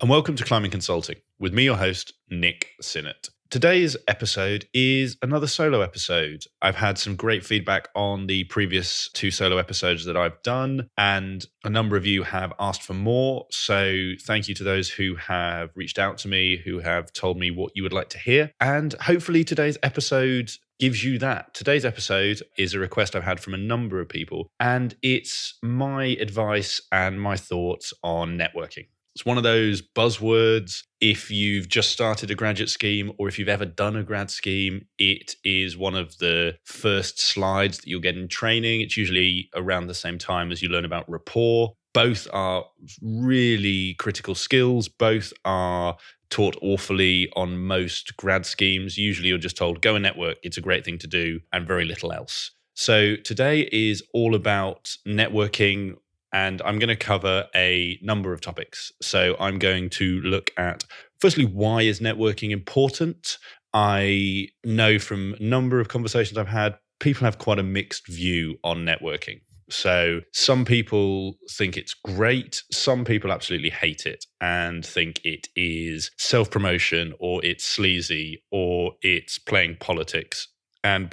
and welcome to Climbing Consulting with me, your host, Nick Sinnott. Today's episode is another solo episode. I've had some great feedback on the previous 2 solo episodes that I've done, and a number of you have asked for more. So thank you to those who have reached out to me, who have told me what you would like to hear. And hopefully today's episode gives you that. Today's episode is a request I've had from a number of people, and it's my advice and my thoughts on networking. It's one of those buzzwords. If you've just started a graduate scheme or if you've ever done a grad scheme, it is one of the first slides that you'll get in training. It's usually around the same time as you learn about rapport. Both are really critical skills. Both are taught awfully on most grad schemes. Usually you're just told, go and network. It's a great thing to do, and very little else. So today is all about networking, and I'm going to cover a number of topics. So I'm going to look at, firstly, why is networking important? I know from a number of conversations I've had, people have quite a mixed view on networking. So some people think it's great. Some people absolutely hate it and think it is self-promotion, or it's sleazy, or it's playing politics. And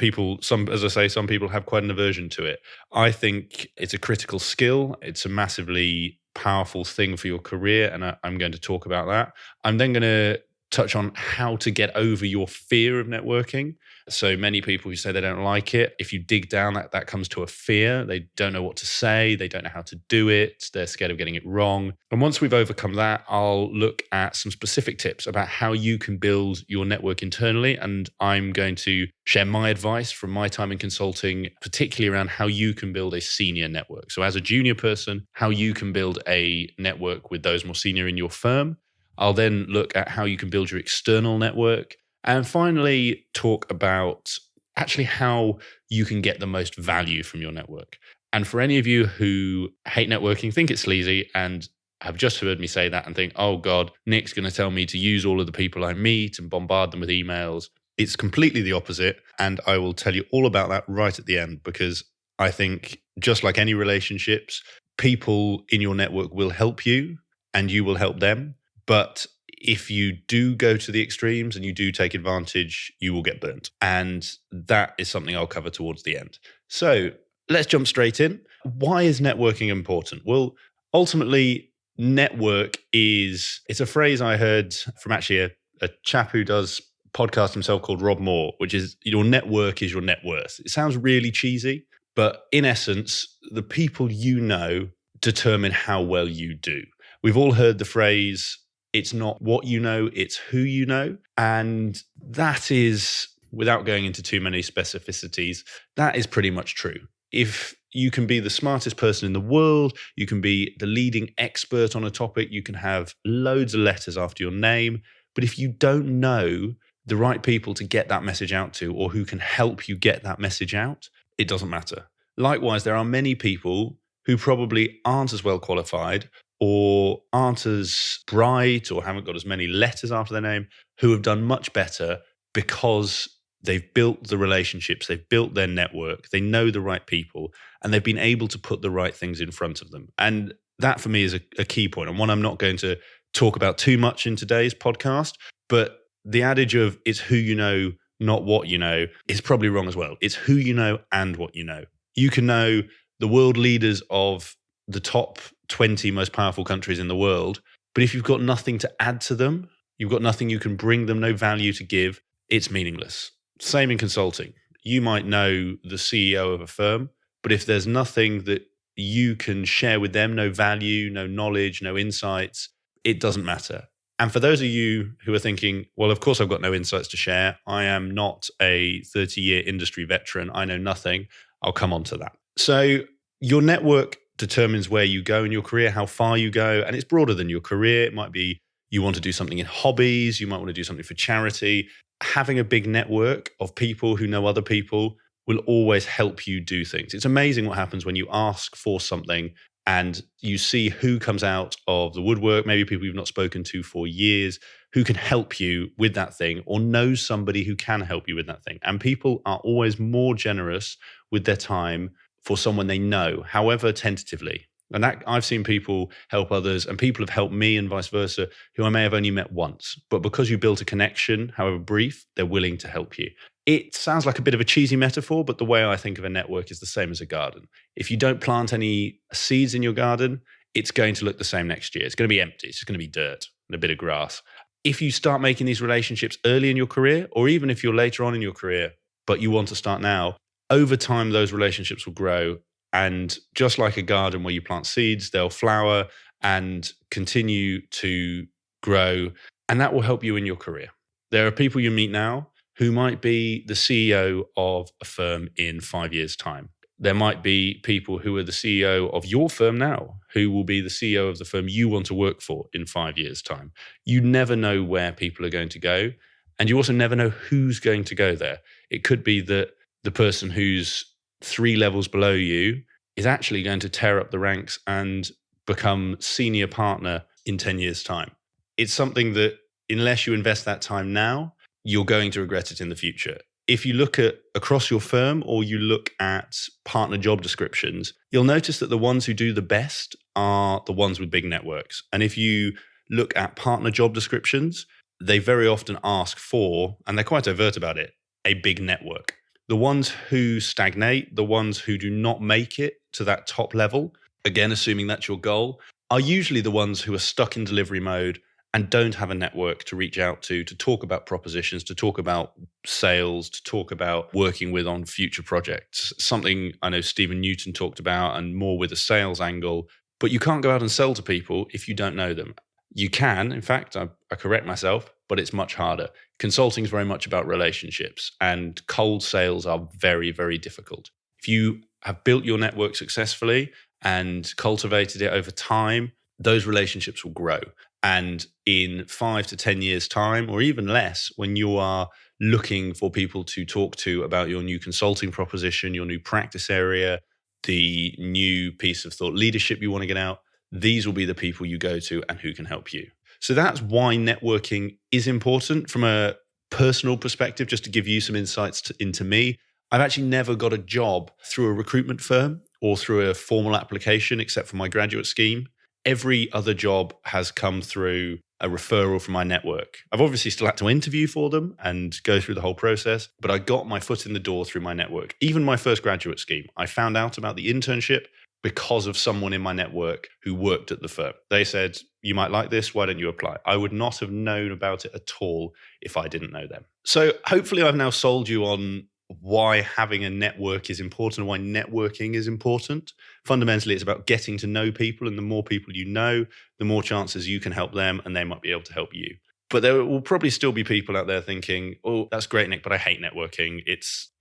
as I say, some people have quite an aversion to it. I think it's a critical skill. It's a massively powerful thing for your career, and I'm going to talk about that. I'm then going to touch on how to get over your fear of networking. So many people who say they don't like it, if you dig down, that comes to a fear. They don't know what to say. They don't know how to do it. They're scared of getting it wrong. And once we've overcome that, I'll look at some specific tips about how you can build your network internally. And I'm going to share my advice from my time in consulting, particularly around how you can build a senior network. So as a junior person, how you can build a network with those more senior in your firm. I'll then look at how you can build your external network, and finally talk about actually how you can get the most value from your network. And for any of you who hate networking, think it's sleazy, and have just heard me say that and think, oh God, Nick's going to tell me to use all of the people I meet and bombard them with emails. It's completely the opposite. And I will tell you all about that right at the end, because I think just like any relationships, people in your network will help you and you will help them. But if you do go to the extremes and you do take advantage, you will get burnt. And that is something I'll cover towards the end. So let's jump straight in. Why is networking important? Well, ultimately, it's a phrase I heard from actually a chap who does podcast himself called Rob Moore, which is your network is your net worth. It sounds really cheesy, but in essence, the people you know determine how well you do. We've all heard the phrase, it's not what you know, it's who you know. And that is, without going into too many specificities, that is pretty much true. If you can be the smartest person in the world, you can be the leading expert on a topic, you can have loads of letters after your name, but if you don't know the right people to get that message out to, or who can help you get that message out, it doesn't matter. Likewise, there are many people who probably aren't as well qualified, or aren't as bright, or haven't got as many letters after their name, who have done much better because they've built the relationships, they've built their network, they know the right people, and they've been able to put the right things in front of them. And that for me is a key point, and one I'm not going to talk about too much in today's podcast, but the adage of it's who you know, not what you know, is probably wrong as well. It's who you know and what you know. You can know the world leaders of the top 20 most powerful countries in the world, but if you've got nothing to add to them, you've got nothing you can bring them, no value to give, it's meaningless. Same in consulting. You might know the CEO of a firm, but if there's nothing that you can share with them, no value, no knowledge, no insights, it doesn't matter. And for those of you who are thinking, well, of course I've got no insights to share, I am not a 30-year industry veteran, I know nothing, I'll come on to that. So your network determines where you go in your career, how far you go, and it's broader than your career. It might be you want to do something in hobbies, you might want to do something for charity. Having a big network of people who know other people will always help you do things. It's amazing what happens when you ask for something and you see who comes out of the woodwork, maybe people you've not spoken to for years, who can help you with that thing, or know somebody who can help you with that thing. And people are always more generous with their time for someone they know, however tentatively. And that I've seen people help others, and people have helped me and vice versa, who I may have only met once. But because you built a connection, however brief, they're willing to help you. It sounds like a bit of a cheesy metaphor, but the way I think of a network is the same as a garden. If you don't plant any seeds in your garden, it's going to look the same next year. It's going to be empty. It's just going to be dirt and a bit of grass. If you start making these relationships early in your career, or even if you're later on in your career, but you want to start now, over time, those relationships will grow. And just like a garden where you plant seeds, they'll flower and continue to grow. And that will help you in your career. There are people you meet now who might be the CEO of a firm in 5 years' time. There might be people who are the CEO of your firm now, who will be the CEO of the firm you want to work for in 5 years' time. You never know where people are going to go. And you also never know who's going to go there. It could be that the person who's 3 levels below you is actually going to tear up the ranks and become senior partner in 10 years' time. It's something that unless you invest that time now, you're going to regret it in the future. If you look at across your firm or you look at partner job descriptions, you'll notice that the ones who do the best are the ones with big networks. And if you look at partner job descriptions, they very often ask for, and they're quite overt about it, a big network. The ones who stagnate, the ones who do not make it to that top level, again, assuming that's your goal, are usually the ones who are stuck in delivery mode and don't have a network to reach out to talk about propositions, to talk about sales, to talk about working with on future projects. Something I know Stephen Newton talked about, and more with a sales angle. But you can't go out and sell to people if you don't know them. You can, in fact, I correct myself, but it's much harder. Consulting is very much about relationships, and cold sales are very, very difficult. If you have built your network successfully and cultivated it over time, those relationships will grow. And in 5 to 10 years' time, or even less, when you are looking for people to talk to about your new consulting proposition, your new practice area, the new piece of thought leadership you want to get out, these will be the people you go to and who can help you. So that's why networking is important from a personal perspective. Just to give you some insights into me, I've actually never got a job through a recruitment firm or through a formal application except for my graduate scheme. Every other job has come through a referral from my network. I've obviously still had to interview for them and go through the whole process, but I got my foot in the door through my network. Even my first graduate scheme, I found out about the internship because of someone in my network who worked at the firm. They said, you might like this, why don't you apply? I would not have known about it at all if I didn't know them. So hopefully I've now sold you on why having a network is important, why networking is important. Fundamentally, it's about getting to know people, and the more people you know, the more chances you can help them and they might be able to help you. But there will probably still be people out there thinking, oh, that's great, Nick, but I hate networking.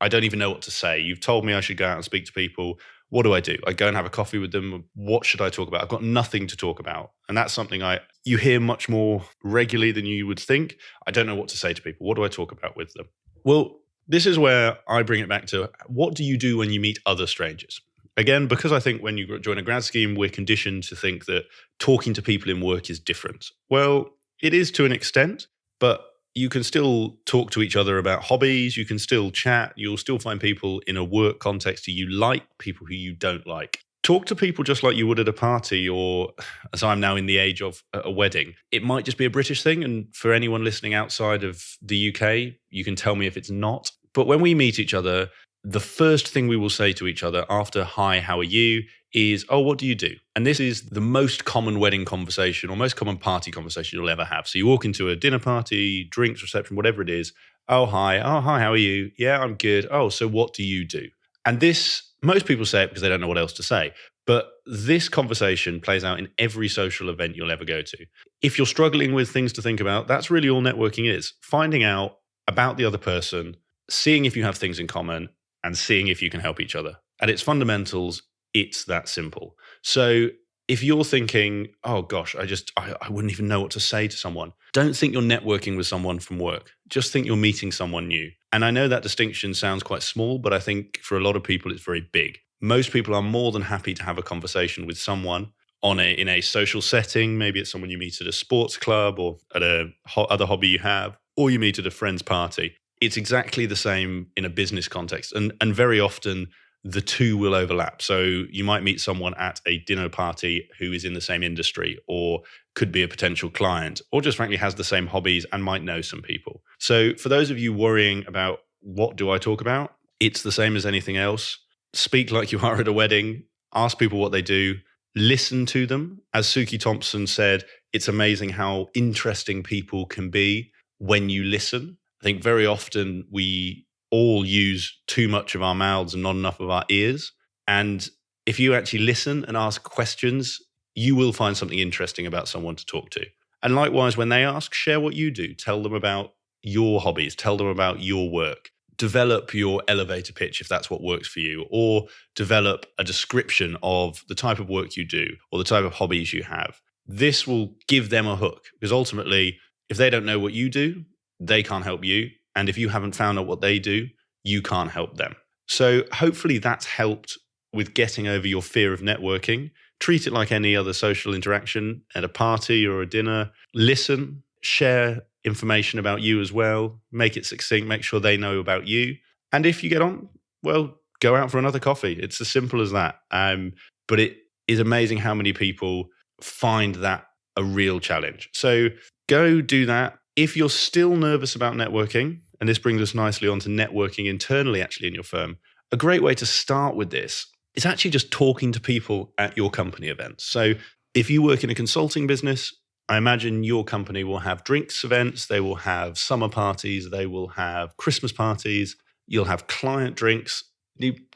I don't even know what to say. You've told me I should go out and speak to people. What do? I go and have a coffee with them. What should I talk about? I've got nothing to talk about. And that's something you hear much more regularly than you would think. I don't know what to say to people. What do I talk about with them? Well, this is where I bring it back to, what do you do when you meet other strangers? Again, because I think when you join a grad scheme, we're conditioned to think that talking to people in work is different. Well, it is to an extent, but you can still talk to each other about hobbies. You can still chat. You'll still find people in a work context who you like, people who you don't like. Talk to people just like you would at a party, or as I'm now in the age of a wedding. It might just be a British thing. And for anyone listening outside of the UK, you can tell me if it's not. But when we meet each other, the first thing we will say to each other after, hi, how are you, is, oh, what do you do? And this is the most common wedding conversation or most common party conversation you'll ever have. So you walk into a dinner party, drinks, reception, whatever it is. Oh, hi, how are you? Yeah, I'm good. Oh, so what do you do? And this, most people say it because they don't know what else to say. But this conversation plays out in every social event you'll ever go to. If you're struggling with things to think about, that's really all networking is. Finding out about the other person, seeing if you have things in common, and seeing if you can help each other. At its fundamentals, it's that simple. So if you're thinking, oh gosh, I wouldn't even know what to say to someone, don't think you're networking with someone from work. Just think you're meeting someone new. And I know that distinction sounds quite small, but I think for a lot of people, it's very big. Most people are more than happy to have a conversation with someone in a social setting. Maybe it's someone you meet at a sports club or at a other hobby you have, or you meet at a friend's party. It's exactly the same in a business context. And very often the two will overlap. So you might meet someone at a dinner party who is in the same industry or could be a potential client or just frankly has the same hobbies and might know some people. So for those of you worrying about what do I talk about, it's the same as anything else. Speak like you are at a wedding, ask people what they do, listen to them. As Suki Thompson said, it's amazing how interesting people can be when you listen. I think very often we all use too much of our mouths and not enough of our ears. And if you actually listen and ask questions, you will find something interesting about someone to talk to. And likewise, when they ask, share what you do. Tell them about your hobbies. Tell them about your work. Develop your elevator pitch if that's what works for you, or develop a description of the type of work you do or the type of hobbies you have. This will give them a hook because ultimately, if they don't know what you do, they can't help you. And if you haven't found out what they do, you can't help them. So hopefully that's helped with getting over your fear of networking. Treat it like any other social interaction at a party or a dinner. Listen, share information about you as well. Make it succinct, make sure they know about you. And if you get on, well, go out for another coffee. It's as simple as that. But it is amazing how many people find that a real challenge. So go do that. If you're still nervous about networking, and this brings us nicely on to networking internally actually in your firm, a great way to start with this is actually just talking to people at your company events. So if you work in a consulting business, I imagine your company will have drinks events, they will have summer parties, they will have Christmas parties, you'll have client drinks.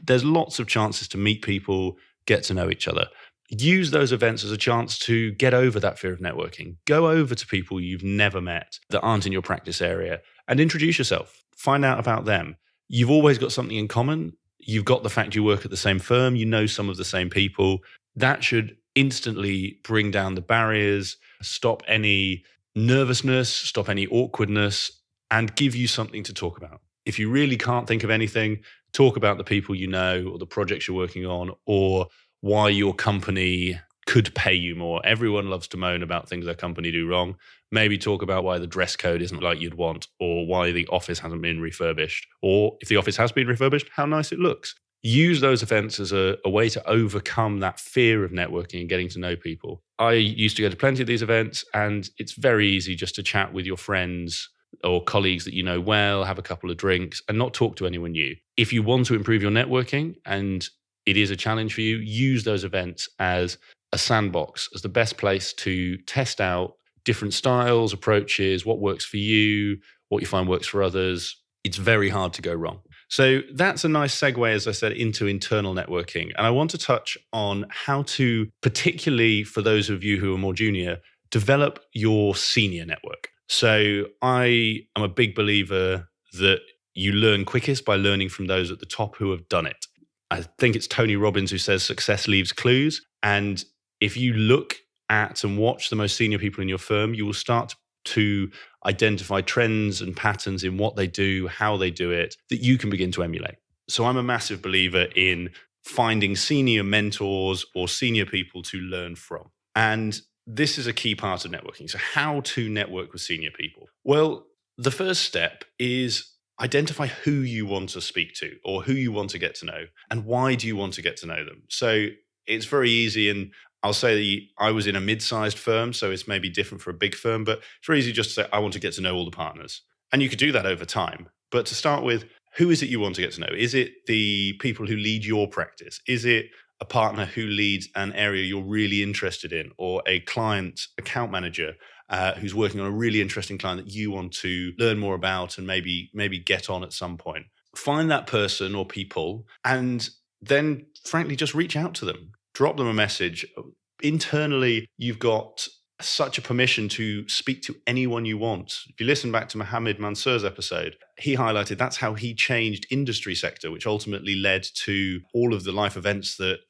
There's lots of chances to meet people, get to know each other. Use those events as a chance to get over that fear of networking. Go over to people you've never met that aren't in your practice area and introduce yourself. Find out about them. You've always got something in common. You've got the fact you work at the same firm. You know some of the same people. That should instantly bring down the barriers, stop any nervousness, stop any awkwardness, and give you something to talk about. If you really can't think of anything, talk about the people you know or the projects you're working on or why your company could pay you more. Everyone loves to moan about things their company do wrong. Maybe talk about why the dress code isn't like you'd want, or why the office hasn't been refurbished, or if the office has been refurbished, how nice it looks. Use those events as a way to overcome that fear of networking and getting to know people. I used to go to plenty of these events, and it's very easy just to chat with your friends or colleagues that you know well, have a couple of drinks, and not talk to anyone new. If you want to improve your networking and it is a challenge for you, use those events as a sandbox, as the best place to test out different styles, approaches, what works for you, what you find works for others. It's very hard to go wrong. So that's a nice segue, as I said, into internal networking. And I want to touch on how to, particularly for those of you who are more junior, develop your senior network. So I am a big believer that you learn quickest by learning from those at the top who have done it. I think it's Tony Robbins who says success leaves clues. And if you look at and watch the most senior people in your firm, you will start to identify trends and patterns in what they do, how they do it, that you can begin to emulate. So I'm a massive believer in finding senior mentors or senior people to learn from. And this is a key part of networking. So how to network with senior people? Well, the first step is identify who you want to speak to or who you want to get to know and why do you want to get to know them. So it's very easy, and I'll say I was in a mid-sized firm, so it's maybe different for a big firm, but it's very easy just to say, I want to get to know all the partners. And you could do that over time. But to start with, who is it you want to get to know? Is it the people who lead your practice? Is it a partner who leads an area you're really interested in, or a client account manager who's working on a really interesting client that you want to learn more about and maybe get on at some point? Find that person or people and then frankly just reach out to them. Drop them a message. Internally, you've got such a permission to speak to anyone you want. If you listen back to Mohammed Mansour's episode, he highlighted that's how he changed industry sector, which ultimately led to all of the life events that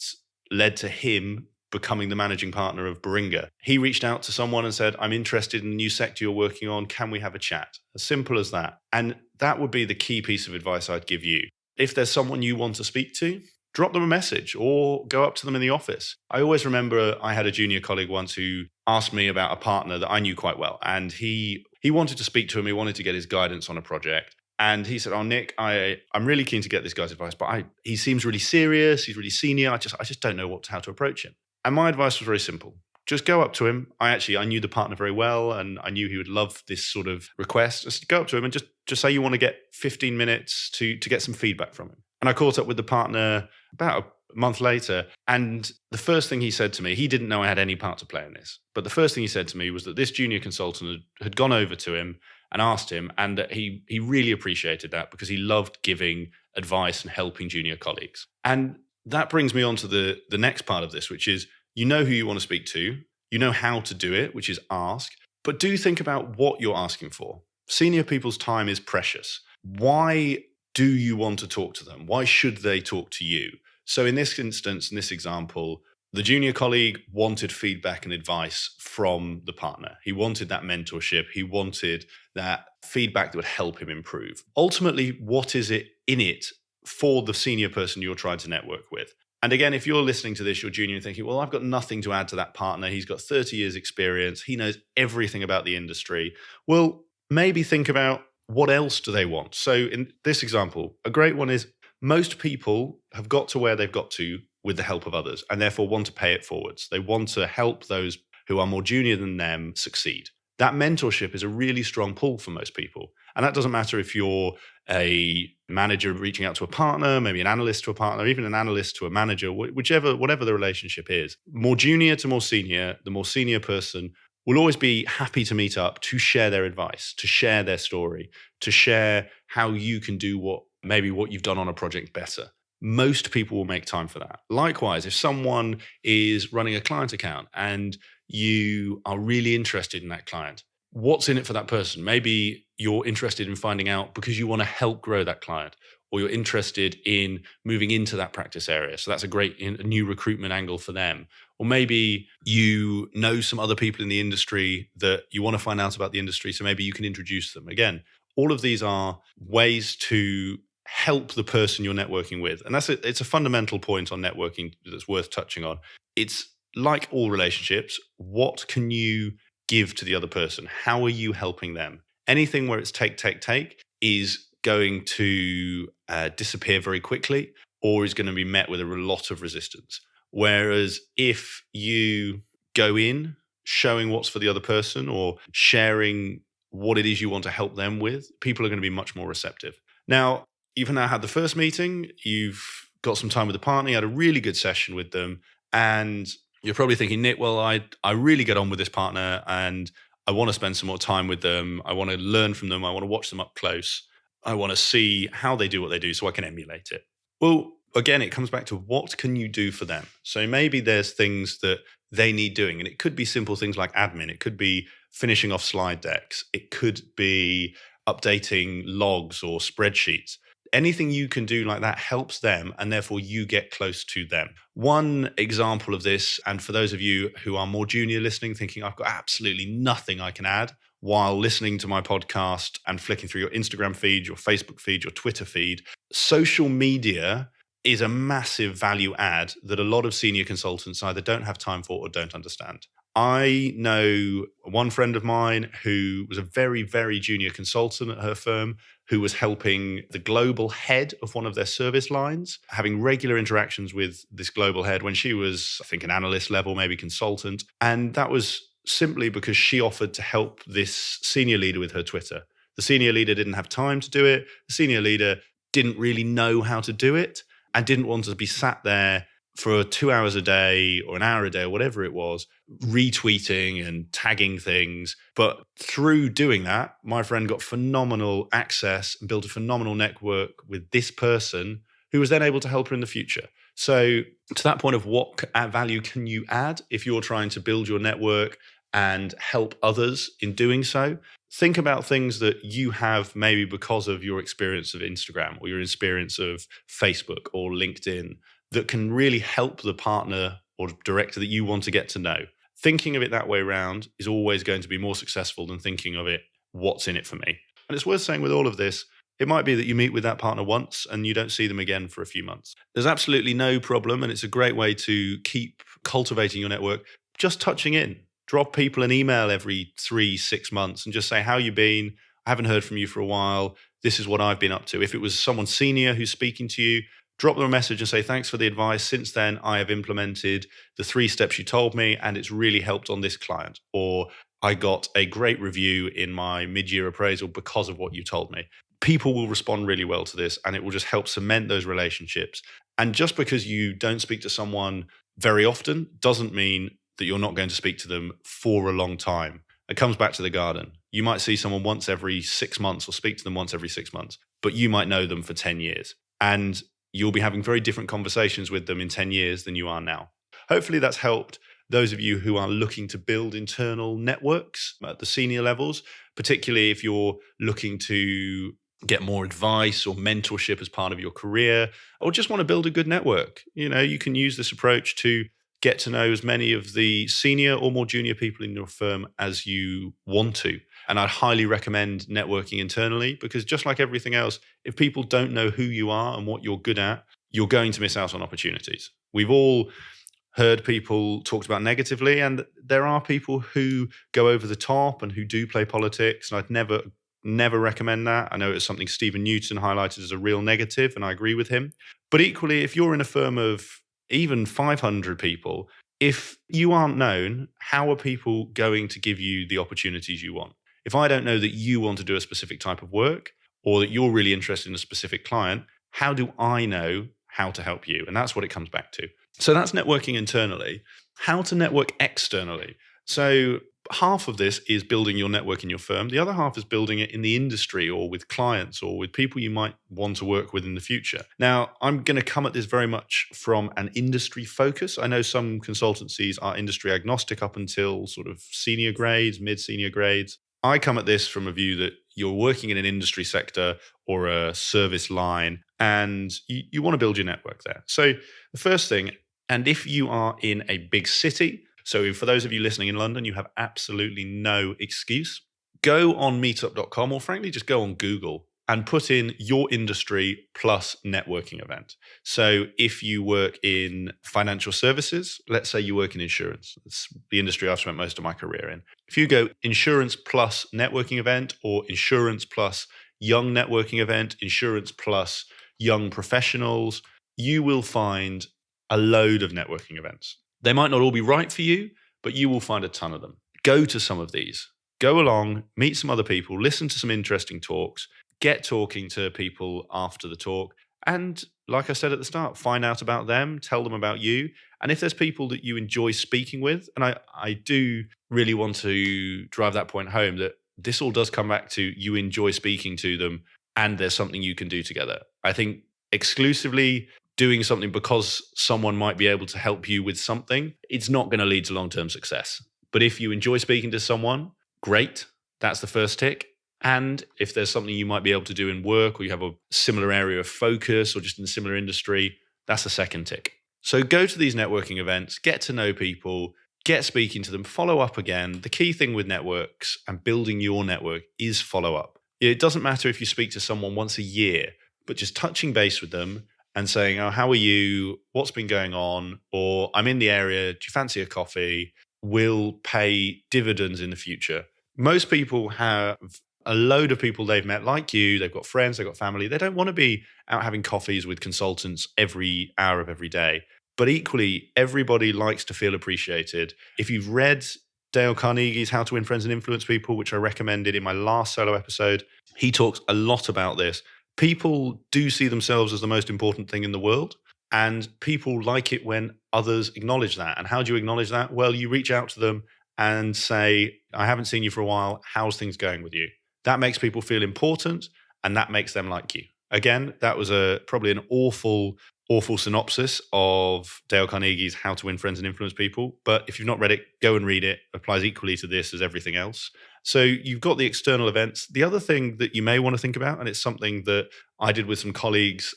led to him becoming the managing partner of Baringa. He reached out to someone and said, I'm interested in the new sector you're working on. Can we have a chat? As simple as that. And that would be the key piece of advice I'd give you. If there's someone you want to speak to, drop them a message or go up to them in the office. I always remember I had a junior colleague once who asked me about a partner that I knew quite well. And he wanted to speak to him. He wanted to get his guidance on a project. And he said, "Oh, Nick, I'm really keen to get this guy's advice, but he seems really serious. He's really senior. I just don't know how to approach him." And my advice was very simple. Just go up to him. I knew the partner very well, and I knew he would love this sort of request. Just go up to him and just say you want to get 15 minutes to get some feedback from him. And I caught up with the partner about a month later, and the first thing he said to me, he didn't know I had any part to play in this, but the first thing he said to me was that this junior consultant had gone over to him and asked him, and that he really appreciated that because he loved giving advice and helping junior colleagues. And that brings me on to the next part of this, which is, you know who you want to speak to, you know how to do it, which is ask, but do think about what you're asking for. Senior people's time is precious. Why do you want to talk to them? Why should they talk to you? So in this instance, in this example, the junior colleague wanted feedback and advice from the partner. He wanted that mentorship. He wanted that feedback that would help him improve. Ultimately, what is it in it for the senior person you're trying to network with? And again, if you're listening to this, you're junior and thinking, well, I've got nothing to add to that partner. He's got 30 years experience. He knows everything about the industry. Well, maybe think about what else do they want? So in this example, a great one is most people have got to where they've got to with the help of others and therefore want to pay it forwards. They want to help those who are more junior than them succeed. That mentorship is a really strong pull for most people. And that doesn't matter if you're a manager reaching out to a partner, maybe an analyst to a partner, even an analyst to a manager, whatever the relationship is. More junior to more senior, the more senior person will always be happy to meet up, to share their advice, to share their story, to share how you can do what you've done on a project better. Most people will make time for that. Likewise, if someone is running a client account and you are really interested in that client, what's in it for that person? Maybe you're interested in finding out because you want to help grow that client, or you're interested in moving into that practice area. So that's a great new recruitment angle for them. Or maybe you know some other people in the industry that you want to find out about the industry, so maybe you can introduce them. Again, all of these are ways to help the person you're networking with. And it's a fundamental point on networking that's worth touching on. It's like all relationships, what can you give to the other person? How are you helping them? Anything where it's take is going to disappear very quickly, or is going to be met with a lot of resistance. Whereas if you go in showing what's for the other person or sharing what it is you want to help them with, people are going to be much more receptive. Now, you've now had the first meeting, you've got some time with the partner, you had a really good session with them, and you're probably thinking, Nick, well, I really get on with this partner and I want to spend some more time with them. I want to learn from them. I want to watch them up close. I want to see how they do what they do so I can emulate it. Well, again, it comes back to what can you do for them? So maybe there's things that they need doing, and it could be simple things like admin. It could be finishing off slide decks. It could be updating logs or spreadsheets. Anything you can do like that helps them, and therefore you get close to them. One example of this, and for those of you who are more junior listening, thinking I've got absolutely nothing I can add while listening to my podcast and flicking through your Instagram feed, your Facebook feed, your Twitter feed, social media is a massive value add that a lot of senior consultants either don't have time for or don't understand. I know one friend of mine who was a very, very junior consultant at her firm who was helping the global head of one of their service lines, having regular interactions with this global head when she was, I think, an analyst level, maybe consultant. And that was simply because she offered to help this senior leader with her Twitter. The senior leader didn't have time to do it. The senior leader didn't really know how to do it and didn't want to be sat there for 2 hours a day or an hour a day or whatever it was, retweeting and tagging things. But through doing that, my friend got phenomenal access and built a phenomenal network with this person who was then able to help her in the future. So to that point of what value can you add if you're trying to build your network and help others in doing so, think about things that you have maybe because of your experience of Instagram or your experience of Facebook or LinkedIn that can really help the partner or director that you want to get to know. Thinking of it that way around is always going to be more successful than thinking of it, what's in it for me? And it's worth saying with all of this, it might be that you meet with that partner once and you don't see them again for a few months. There's absolutely no problem, and it's a great way to keep cultivating your network, just touching in. Drop people an email every 3-6 months and just say, how you been? I haven't heard from you for a while. this is what I've been up to. If it was someone senior who's speaking to you, drop them a message and say, thanks for the advice. Since then, I have implemented the 3 steps you told me, and it's really helped on this client. Or I got a great review in my mid-year appraisal because of what you told me. People will respond really well to this, and it will just help cement those relationships. And just because you don't speak to someone very often doesn't mean that you're not going to speak to them for a long time. It comes back to the garden. You might see someone once every 6 months or speak to them once every 6 months, but you might know them for 10 years. And you'll be having very different conversations with them in 10 years than you are now. Hopefully that's helped those of you who are looking to build internal networks at the senior levels, particularly if you're looking to get more advice or mentorship as part of your career, or just want to build a good network. You can use this approach to get to know as many of the senior or more junior people in your firm as you want to. And I'd highly recommend networking internally, because just like everything else, if people don't know who you are and what you're good at, you're going to miss out on opportunities. We've all heard people talked about negatively, and there are people who go over the top and who do play politics, and I'd never recommend that. I know it's something Stephen Newton highlighted as a real negative, and I agree with him. But equally, if you're in a firm of even 500 people, if you aren't known, how are people going to give you the opportunities you want? If I don't know that you want to do a specific type of work, or that you're really interested in a specific client, how do I know how to help you? And that's what it comes back to. So that's networking internally. How to network externally. So half of this is building your network in your firm. The other half is building it in the industry or with clients or with people you might want to work with in the future. Now, I'm going to come at this very much from an industry focus. I know some consultancies are industry agnostic up until sort of senior grades, mid-senior grades. I come at this from a view that you're working in an industry sector or a service line, and you want to build your network there. So the first thing, and if you are in a big city, so for those of you listening in London, you have absolutely no excuse. Go on meetup.com, or frankly, just go on Google and put in your industry plus networking event. So if you work in financial services, let's say you work in insurance. That's the industry I've spent most of my career in. If you go insurance plus networking event, or insurance plus young networking event, insurance plus young professionals, you will find a load of networking events. They might not all be right for you, but you will find a ton of them. Go to some of these. Go along, meet some other people, listen to some interesting talks, get talking to people after the talk. And like I said at the start, find out about them, tell them about you. And if there's people that you enjoy speaking with, and I do really want to drive that point home, that this all does come back to you enjoy speaking to them and there's something you can do together. I think exclusively doing something because someone might be able to help you with something, it's not going to lead to long-term success. But if you enjoy speaking to someone, great. That's the first tick. And if there's something you might be able to do in work, or you have a similar area of focus, or just in a similar industry, that's the second tick. So go to these networking events, get to know people, get speaking to them, follow up again. The key thing with networks and building your network is follow up. It doesn't matter if you speak to someone once a year, but just touching base with them and saying, oh, how are you? What's been going on? Or I'm in the area. Do you fancy a coffee? Will pay dividends in the future. Most people have a load of people they've met like you. They've got friends, they've got family. They don't want to be out having coffees with consultants every hour of every day. But equally, everybody likes to feel appreciated. If you've read Dale Carnegie's How to Win Friends and Influence People, which I recommended in my last solo episode, he talks a lot about this. People do see themselves as the most important thing in the world, and people like it when others acknowledge that. And how do you acknowledge that? Well, you reach out to them and say, I haven't seen you for a while. How's things going with you? That makes people feel important, and that makes them like you. Again, that was probably an awful synopsis of Dale Carnegie's How to Win Friends and Influence People. But if you've not read it, go and read it. It applies equally to this as everything else. So you've got the external events. The other thing that you may want to think about, and it's something that I did with some colleagues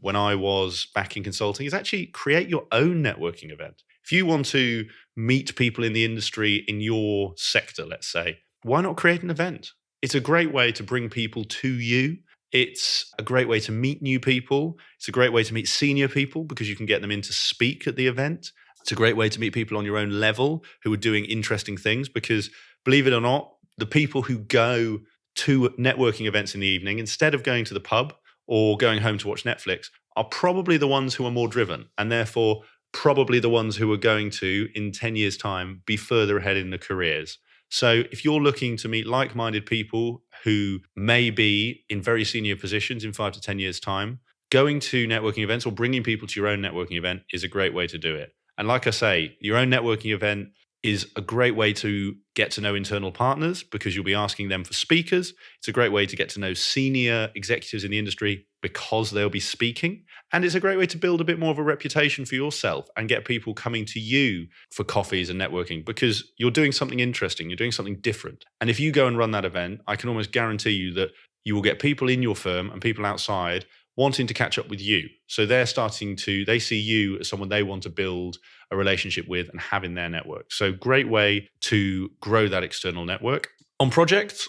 when I was back in consulting, is actually create your own networking event. If you want to meet people in the industry in your sector, let's say, why not create an event? It's a great way to bring people to you. It's a great way to meet new people. It's a great way to meet senior people because you can get them in to speak at the event. It's a great way to meet people on your own level who are doing interesting things because, believe it or not, the people who go to networking events in the evening instead of going to the pub or going home to watch Netflix are probably the ones who are more driven, and therefore probably the ones who are going to, in 10 years' time, be further ahead in their careers. So if you're looking to meet like-minded people who may be in very senior positions in 5 to 10 years' time, going to networking events or bringing people to your own networking event is a great way to do it. And like I say, your own networking event is a great way to get to know internal partners because you'll be asking them for speakers. It's a great way to get to know senior executives in the industry because they'll be speaking. And it's a great way to build a bit more of a reputation for yourself and get people coming to you for coffees and networking because you're doing something interesting, you're doing something different. And if you go and run that event, I can almost guarantee you that you will get people in your firm and people outside wanting to catch up with you. So they see you as someone they want to build a relationship with and have in their network. So great way to grow that external network. On projects,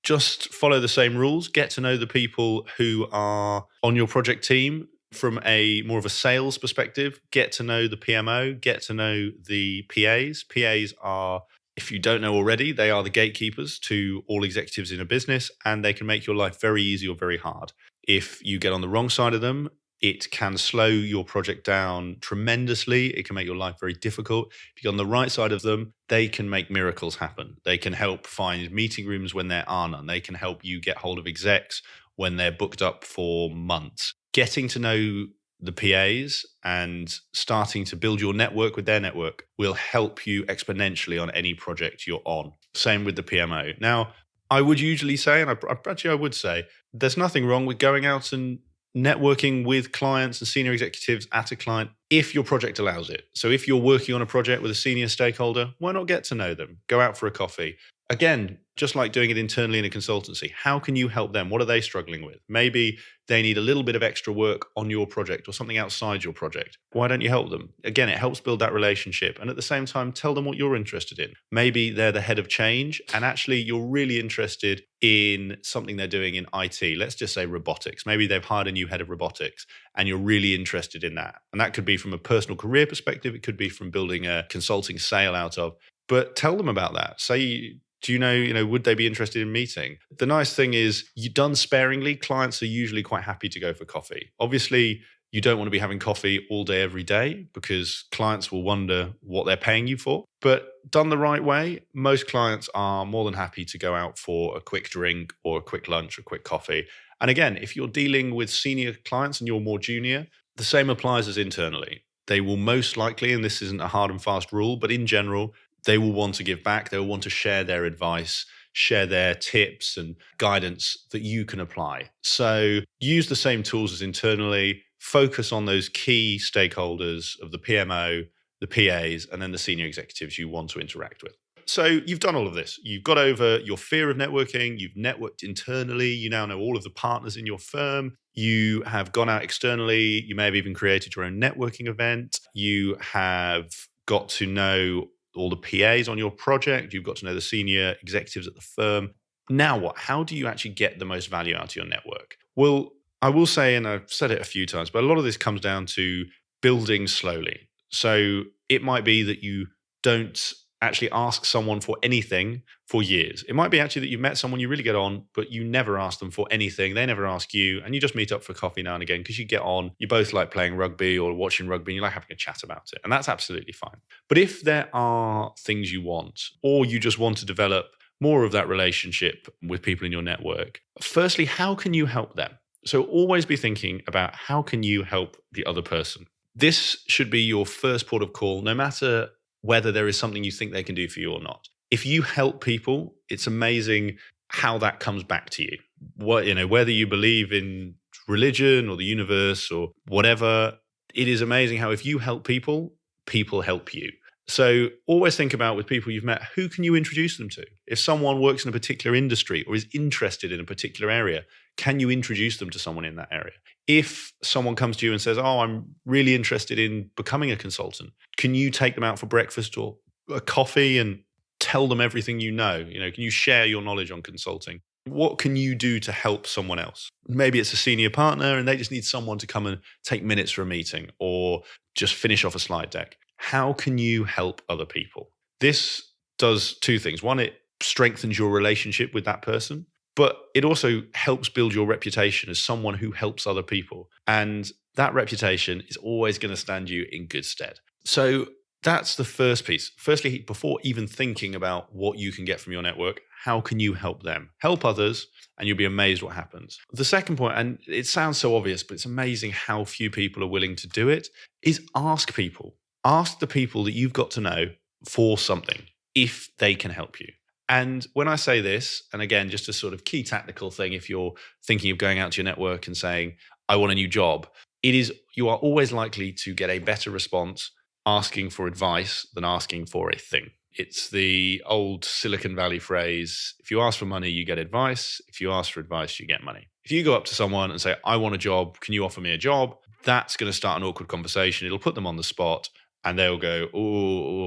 just follow the same rules. Get to know the people who are on your project team from a more of a sales perspective. Get to know the PMO, get to know the PAs. PAs are, if you don't know already, they are the gatekeepers to all executives in a business, and they can make your life very easy or very hard. If you get on the wrong side of them, it can slow your project down tremendously. It can make your life very difficult. If you're on the right side of them, they can make miracles happen. They can help find meeting rooms when there are none. They can help you get hold of execs when they're booked up for months. Getting to know the PAs and starting to build your network with their network will help you exponentially on any project you're on. Same with the PMO. Now, I would usually say, and I would say, there's nothing wrong with going out and networking with clients and senior executives at a client if your project allows it. So if you're working on a project with a senior stakeholder, why not get to know them? Go out for a coffee. Again, just like doing it internally in a consultancy, how can you help them? What are they struggling with? Maybe they need a little bit of extra work on your project or something outside your project. Why don't you help them? Again, it helps build that relationship. And at the same time, tell them what you're interested in. Maybe they're the head of change and actually you're really interested in something they're doing in IT. Let's just say robotics. Maybe they've hired a new head of robotics and you're really interested in that. And that could be from a personal career perspective. It could be from building a consulting sale out of. But tell them about that. Say, do you know, would they be interested in meeting? The nice thing is, you done sparingly, clients are usually quite happy to go for coffee. Obviously, you don't want to be having coffee all day, every day, because clients will wonder what they're paying you for. But done the right way, most clients are more than happy to go out for a quick drink or a quick lunch or a quick coffee. And again, if you're dealing with senior clients and you're more junior, the same applies as internally. They will most likely, and this isn't a hard and fast rule, but in general, they will want to give back. They will want to share their advice, share their tips and guidance that you can apply. So use the same tools as internally, focus on those key stakeholders of the PMO, the PAs, and then the senior executives you want to interact with. So you've done all of this. You've got over your fear of networking. You've networked internally. You now know all of the partners in your firm. You have gone out externally. You may have even created your own networking event. You have got to know all the PAs on your project. You've got to know the senior executives at the firm. Now what? How do you actually get the most value out of your network? Well, I will say, and I've said it a few times, but a lot of this comes down to building slowly. So it might be that you don't actually ask someone for anything for years. It might be actually that you've met someone you really get on, but you never ask them for anything. They never ask you, and you just meet up for coffee now and again because you get on. You both like playing rugby or watching rugby, and you like having a chat about it, and that's absolutely fine. But if there are things you want, or you just want to develop more of that relationship with people in your network, firstly, how can you help them? So always be thinking about how can you help the other person. This should be your first port of call, no matter whether there is something you think they can do for you or not. If you help people, it's amazing how that comes back to you. Whether you believe in religion or the universe or whatever, it is amazing how if you help people, people help you. So always think about with people you've met, who can you introduce them to? If someone works in a particular industry or is interested in a particular area, can you introduce them to someone in that area? If someone comes to you and says, oh, I'm really interested in becoming a consultant, can you take them out for breakfast or a coffee and tell them everything you know? Can you share your knowledge on consulting? What can you do to help someone else? Maybe it's a senior partner and they just need someone to come and take minutes for a meeting or just finish off a slide deck. How can you help other people? This does two things. One, it strengthens your relationship with that person, but it also helps build your reputation as someone who helps other people. And that reputation is always going to stand you in good stead. So that's the first piece. Firstly, before even thinking about what you can get from your network, how can you help them? Help others, and you'll be amazed what happens. The second point, and it sounds so obvious, but it's amazing how few people are willing to do it, is ask people. Ask the people that you've got to know for something if they can help you. And when I say this, and again, just a sort of key tactical thing, if you're thinking of going out to your network and saying, I want a new job, you are always likely to get a better response asking for advice than asking for a thing. It's the old Silicon Valley phrase, if you ask for money, you get advice. If you ask for advice, you get money. If you go up to someone and say, I want a job, can you offer me a job? That's going to start an awkward conversation. It'll put them on the spot and they'll go,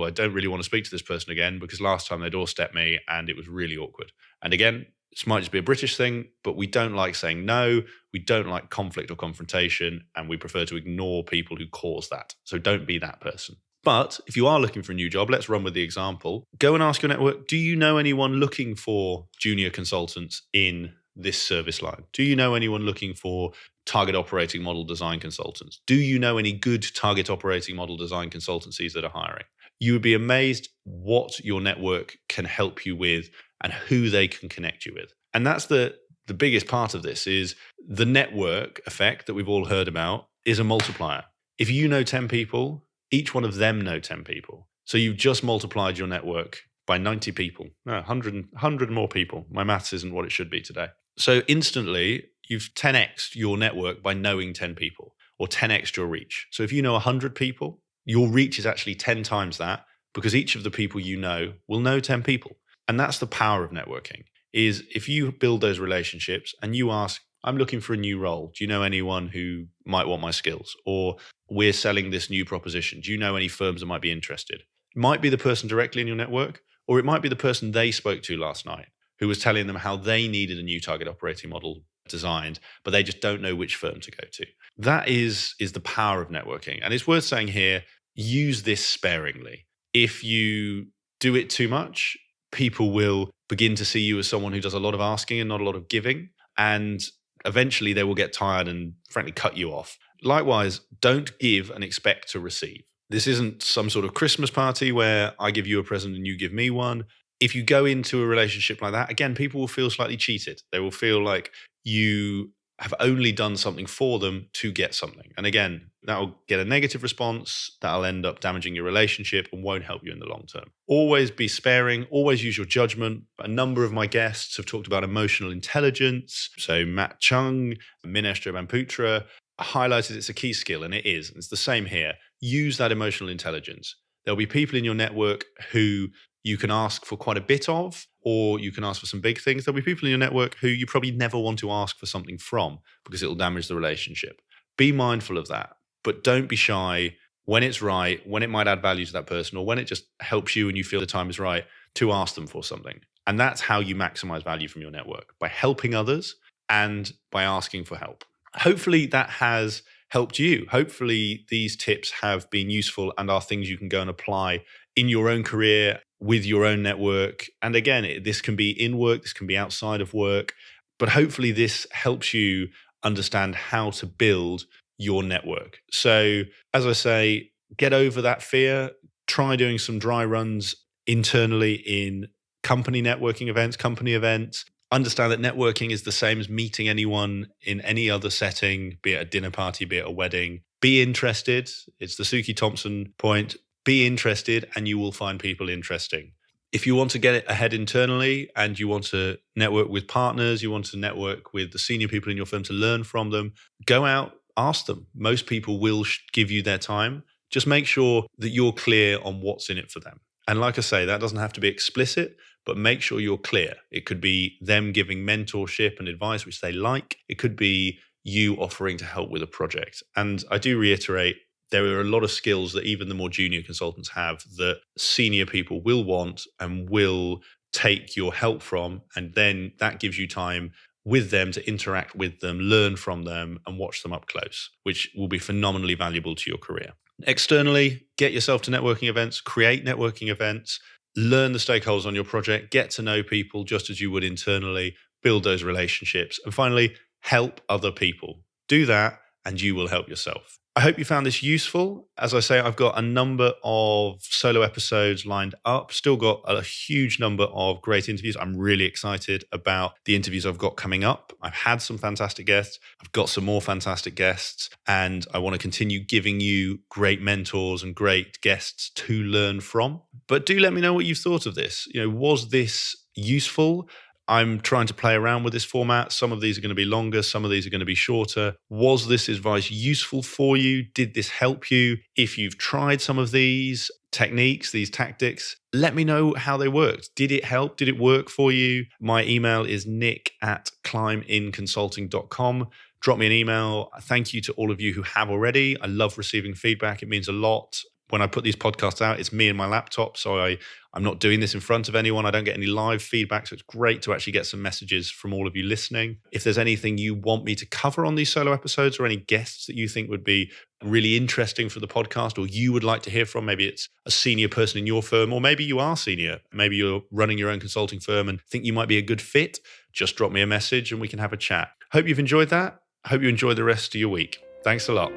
I don't really want to speak to this person again because last time they doorstepped me and it was really awkward. And again, this might just be a British thing, but we don't like saying no. We don't like conflict or confrontation, and we prefer to ignore people who cause that. So don't be that person. But if you are looking for a new job, let's run with the example. Go and ask your network, do you know anyone looking for junior consultants in this service line? Do you know anyone looking for target operating model design consultants? Do you know any good target operating model design consultancies that are hiring? You would be amazed what your network can help you with and who they can connect you with. And that's the biggest part of this is the network effect that we've all heard about is a multiplier. If you know 10 people, each one of them know 10 people. So you've just multiplied your network by 90 people. No, 100 more people. My maths isn't what it should be today. So instantly, you've 10x'd your network by knowing 10 people or 10x'd your reach. So if you know 100 people, your reach is actually 10 times that because each of the people you know will know 10 people. And that's the power of networking, is if you build those relationships and you ask, I'm looking for a new role. Do you know anyone who might want my skills? Or we're selling this new proposition. Do you know any firms that might be interested? It might be the person directly in your network, or it might be the person they spoke to last night who was telling them how they needed a new target operating model designed, but they just don't know which firm to go to. That is the power of networking. And it's worth saying here, use this sparingly. If you do it too much, people will begin to see you as someone who does a lot of asking and not a lot of giving. And eventually they will get tired and frankly cut you off. Likewise, don't give and expect to receive. This isn't some sort of Christmas party where I give you a present and you give me one. If you go into a relationship like that, again, people will feel slightly cheated. They will feel like you have only done something for them to get something. And again, that'll get a negative response. That'll end up damaging your relationship and won't help you in the long term. Always be sparing. Always use your judgment. A number of my guests have talked about emotional intelligence. So Matt Chung, Minesh Jobanputra highlighted it's a key skill, and it is. It's the same here. Use that emotional intelligence. There'll be people in your network who you can ask for quite a bit of, or you can ask for some big things. There'll be people in your network who you probably never want to ask for something from because it will damage the relationship. Be mindful of that, but don't be shy when it's right, when it might add value to that person, or when it just helps you and you feel the time is right to ask them for something. And that's how you maximize value from your network, by helping others and by asking for help. Hopefully that has helped you. Hopefully these tips have been useful and are things you can go and apply in your own career with your own network. And again, this can be in work, this can be outside of work, but hopefully this helps you understand how to build your network. So as I say, get over that fear, try doing some dry runs internally in company networking events, company events. Understand that networking is the same as meeting anyone in any other setting, be it a dinner party, be it a wedding. Be interested. It's the Suki Thompson point. Be interested and you will find people interesting. If you want to get it ahead internally and you want to network with partners, you want to network with the senior people in your firm to learn from them, go out, ask them. Most people will give you their time. Just make sure that you're clear on what's in it for them. And like I say, that doesn't have to be explicit, but make sure you're clear. It could be them giving mentorship and advice, which they like. It could be you offering to help with a project. And I do reiterate, there are a lot of skills that even the more junior consultants have that senior people will want and will take your help from. And then that gives you time with them to interact with them, learn from them, and watch them up close, which will be phenomenally valuable to your career. Externally, get yourself to networking events, create networking events, learn the stakeholders on your project, get to know people just as you would internally, build those relationships. And finally, help other people. Do that and you will help yourself. I hope you found this useful. As I say, I've got a number of solo episodes lined up, still got a huge number of great interviews. I'm really excited about the interviews I've got coming up. I've had some fantastic guests. I've got some more fantastic guests, and I want to continue giving you great mentors and great guests to learn from. But do let me know what you thought of this. Was this useful? I'm trying to play around with this format. Some of these are going to be longer. Some of these are going to be shorter. Was this advice useful for you? Did this help you? If you've tried some of these techniques, these tactics, let me know how they worked. Did it help? Did it work for you? My email is nick@climbinconsulting.com. Drop me an email. Thank you to all of you who have already. I love receiving feedback. It means a lot. When I put these podcasts out, it's me and my laptop, so I'm not doing this in front of anyone. I don't get any live feedback, so it's great to actually get some messages from all of you listening. If there's anything you want me to cover on these solo episodes or any guests that you think would be really interesting for the podcast or you would like to hear from, maybe it's a senior person in your firm, or maybe you are senior, maybe you're running your own consulting firm and think you might be a good fit, just drop me a message and we can have a chat. Hope you've enjoyed that. I hope you enjoy the rest of your week. Thanks a lot.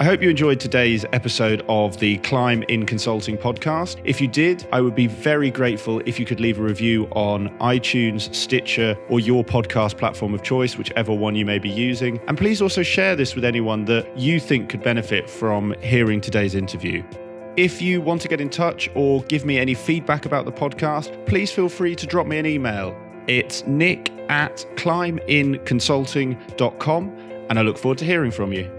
I hope you enjoyed today's episode of the Climb in Consulting podcast. If you did, I would be very grateful if you could leave a review on iTunes, Stitcher, or your podcast platform of choice, whichever one you may be using. And please also share this with anyone that you think could benefit from hearing today's interview. If you want to get in touch or give me any feedback about the podcast, please feel free to drop me an email. It's nick@climbinconsulting.com, and I look forward to hearing from you.